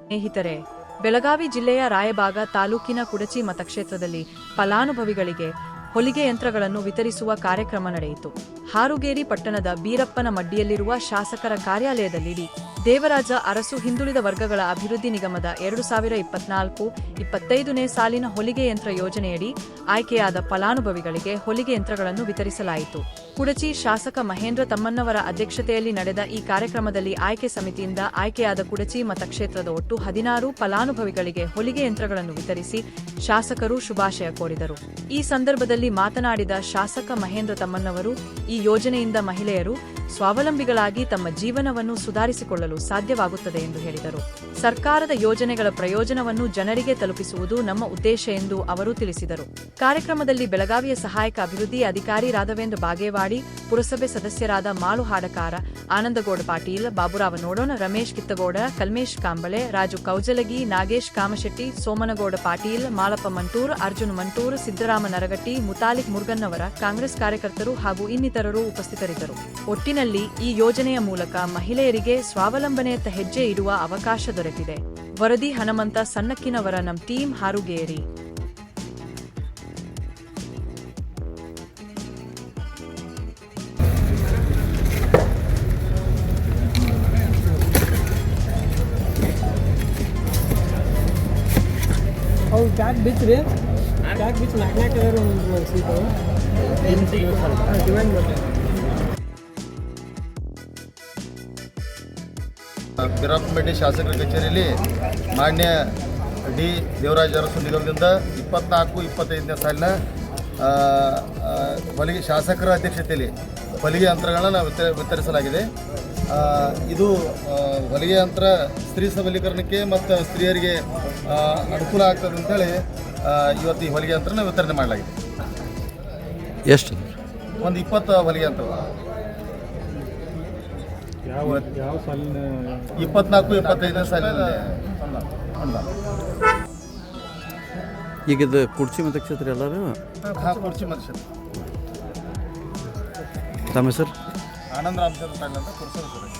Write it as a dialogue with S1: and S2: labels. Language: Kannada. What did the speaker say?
S1: ಸ್ನೇಹಿತರೆ, ಬೆಳಗಾವಿ ಜಿಲ್ಲೆಯ ರಾಯಬಾಗ ತಾಲೂಕಿನ ಕುಡಚಿ ಮತಕ್ಷೇತ್ರದಲ್ಲಿ ಫಲಾನುಭವಿಗಳಿಗೆ ಹೊಲಿಗೆ ಯಂತ್ರಗಳನ್ನು ವಿತರಿಸುವ ಕಾರ್ಯಕ್ರಮ ನಡೆಯಿತು. ಹಾರುಗೇರಿ ಪಟ್ಟಣದ ಬೀರಪ್ಪನ ಮಡ್ಡಿಯಲ್ಲಿರುವ ಶಾಸಕರ ಕಾರ್ಯಾಲಯದಲ್ಲಿ ದೇವರಾಜ ಅರಸು ಹಿಂದುಳಿದ ವರ್ಗಗಳ ಅಭಿವೃದ್ಧಿ ನಿಗಮದ 2024-25ನೇ ಸಾಲಿನ ಹೊಲಿಗೆ ಯಂತ್ರ ಯೋಜನೆಯಡಿ ಆಯ್ಕೆಯಾದ ಫಲಾನುಭವಿಗಳಿಗೆ ಹೊಲಿಗೆ ಯಂತ್ರಗಳನ್ನು ವಿತರಿಸಲಾಯಿತು. ಕುಡಚಿ ಶಾಸಕ ಮಹೇಂದ್ರ ತಮ್ಮಣ್ಣವರ ಅಧ್ಯಕ್ಷತೆಯಲ್ಲಿ ನಡೆದ ಈ ಕಾರ್ಯಕ್ರಮದಲ್ಲಿ ಆಯ್ಕೆ ಸಮಿತಿಯಿಂದ ಆಯ್ಕೆಯಾದ ಕುಡಚಿ ಮತಕ್ಷೇತ್ರದ ಒಟ್ಟು 16 ಫಲಾನುಭವಿಗಳಿಗೆ ಹೊಲಿಗೆ ಯಂತ್ರಗಳನ್ನು ವಿತರಿಸಿ ಶಾಸಕರು ಶುಭಾಶಯ ಕೋರಿದರು. ಈ ಸಂದರ್ಭದಲ್ಲಿ ಮಾತನಾಡಿದ ಶಾಸಕ ಮಹೇಂದ್ರ ತಮ್ಮಣ್ಣವರು, ಈ ಯೋಜನೆಯಿಂದ ಮಹಿಳೆಯರು ಸ್ವಾವಲಂಬಿಗಳಾಗಿ ತಮ್ಮ ಜೀವನವನ್ನು ಸುಧಾರಿಸಿಕೊಳ್ಳಲು ಸಾಧ್ಯವಾಗುತ್ತದೆ ಎಂದು ಹೇಳಿದರು. ಸರ್ಕಾರದ ಯೋಜನೆಗಳ ಪ್ರಯೋಜನವನ್ನು ಜನರಿಗೆ ತಲುಪಿಸುವುದು ನಮ್ಮ ಉದ್ದೇಶ ಎಂದು ಅವರು ತಿಳಿಸಿದರು. ಕಾರ್ಯಕ್ರಮದಲ್ಲಿ ಬೆಳಗಾವಿಯ ಸಹಾಯಕ ಅಭಿವೃದ್ಧಿ ಅಧಿಕಾರಿ ರಾಘವೇಂದ್ರ ಬಾಗೇವಾಡಿ, ಪುರಸಭೆ ಸದಸ್ಯರಾದ ಮಾಳು ಹಾಡಕಾರ, ಆನಂದಗೌಡ ಪಾಟೀಲ್, ಬಾಬುರಾವ ನೋಡೋಣ, ರಮೇಶ್ ಕಿತ್ತಗೌಡ, ಕಲ್ಮೇಶ್ ಕಾಂಬಳೆ, ರಾಜು ಕೌಜಲಗಿ, ನಾಗೇಶ್ ಕಾಮಶೆಟ್ಟಿ, ಸೋಮನಗೌಡ ಪಾಟೀಲ್, ಮಾಳಪ್ಪ ಮಂಟೂರ್, ಅರ್ಜುನ್ ಮಂಟೂರ್, ಸಿದ್ದರಾಮ ನರಗಟ್ಟಿ, ಮುತಾಲಿಕ್ ಮುರುಗನ್ನವರ, ಕಾಂಗ್ರೆಸ್ ಕಾರ್ಯಕರ್ತರು ಹಾಗೂ ಇನ್ನಿತರರು ಉಪಸ್ಥಿತರಿದ್ದರು. ಒಟ್ಟಿನಲ್ಲಿ ಈ ಯೋಜನೆಯ ಮೂಲಕ ಮಹಿಳೆಯರಿಗೆ ಸ್ವಾವಲಂಬನೆಯತ್ತ ಹೆಜ್ಜೆ ಇಡುವ ಅವಕಾಶ ದೊರೆತಿದೆ. ವರದಿ ಹನುಮಂತ ಸನ್ನಕ್ಕಿನವರ, ನಮ್ ಟೀಮ್, ಹಾರುಗೇರಿ.
S2: ಅವು ಬ್ಯಾಗ್ ಬಿಚ್ಚ್ರಿ, ಬ್ಯಾಗ್ ಬಿಚ್ಚಿ ನಾಲ್ಕು ಒಂದು ಸೀಟು ಡಿಮ್ಯಾಂಡ್ ಮಾಡಿ.
S3: ಬೀರಪ್ಪನಮಡ್ಡಿ ಶಾಸಕರ ಕಚೇರಿಯಲ್ಲಿ ಮಾನ್ಯ ಡಿ ದೇವರಾಜ ಅರಸು ನಿಗಮದಿಂದ 24-25ನೇ ಸಾಲಿನ ಹೊಲಿಗೆ ಶಾಸಕರ ಅಧ್ಯಕ್ಷತೆಯಲ್ಲಿ ಹೊಲಿಗೆ ಯಂತ್ರಗಳನ್ನು ವಿತರಿಸಲಾಗಿದೆ. ಇದು ಹೊಲಿಗೆ ಯಂತ್ರ ಸ್ತ್ರೀ ಸಬಲೀಕರಣಕ್ಕೆ ಮತ್ತು ಸ್ತ್ರೀಯರಿಗೆ ಅನುಕೂಲ ಆಗ್ತದೆ ಅಂತೇಳಿ ಇವತ್ತು ಈ ಹೊಲಿಗೆ ಯಂತ್ರನ ವಿತರಣೆ ಮಾಡಲಾಗಿದೆ.
S4: ಎಷ್ಟು?
S3: ಒಂದು 20 ಹೊಲಿಗೆ ಯಂತ್ರ. 24-25ನೇ ಸಾಲಿನಲ್ಲಿ.
S4: ಈಗ ಇದು ಕುರ್ಚಿ ಮತಕ್ಷೇತ್ರ ಎಲ್ಲರೂ?
S3: ಹಾಂ, ಕುರ್ಚಿ ಮತಕ್ಷೇತ್ರ.
S4: ತಮ್ಮ ಹೆಸರು?
S3: ಆನಂದ ರಾಮಚಂದ್ರ ಪಾಟೀಲ್ ಅಂತ, ಪುರಸಭೆ ಸದಸ್ಯ.